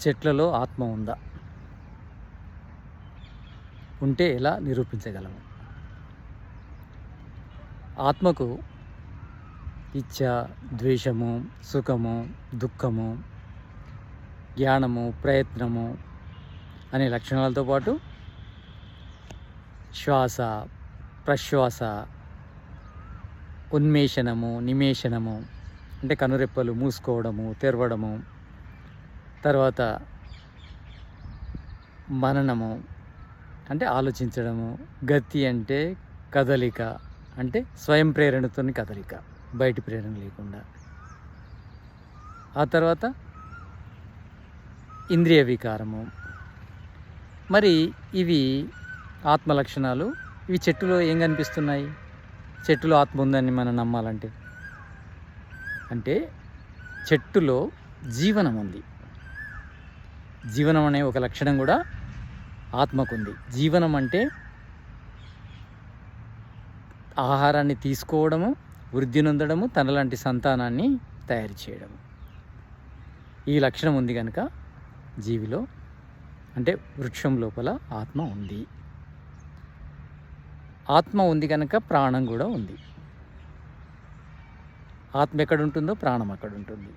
చెట్లలో ఆత్మ ఉందా? ఉంటే ఎలా నిరూపించగలము? ఆత్మకు ఇచ్ఛ, ద్వేషము, సుఖము, దుఃఖము, జ్ఞానము, ప్రయత్నము అనే లక్షణాలతో పాటు శ్వాస, ప్రశ్వాస, ఉన్మేషణము, నిమేషణము అంటే కనురెప్పలు మూసుకోవడము, తెరవడము, తర్వాత మననము అంటే ఆలోచించడము, గతి అంటే కదలిక అంటే స్వయం ప్రేరణతోని కదలిక, బయటి ప్రేరణ లేకుండా. ఆ తర్వాత ఇంద్రియ వికారము. మరి ఇవి ఆత్మ లక్షణాలు. ఇవి చెట్టులో ఏం కనిపిస్తున్నాయి? చెట్టులో ఆత్మ ఉందని మనం నమ్మాలంటే అంటే చెట్టులో జీవనం ఉంది. జీవనం అనే ఒక లక్షణం కూడా ఆత్మకుంది. జీవనం అంటే ఆహారాన్ని తీసుకోవడము, వృద్ధి నొందడము, తనలాంటి సంతానాన్ని తయారు చేయడము. ఈ లక్షణం ఉంది కనుక జీవిలో అంటే వృక్షం లోపల ఆత్మ ఉంది. ఆత్మ ఉంది కనుక ప్రాణం కూడా ఉంది. ఆత్మ ఎక్కడ ఉంటుందో ప్రాణం అక్కడ ఉంటుంది.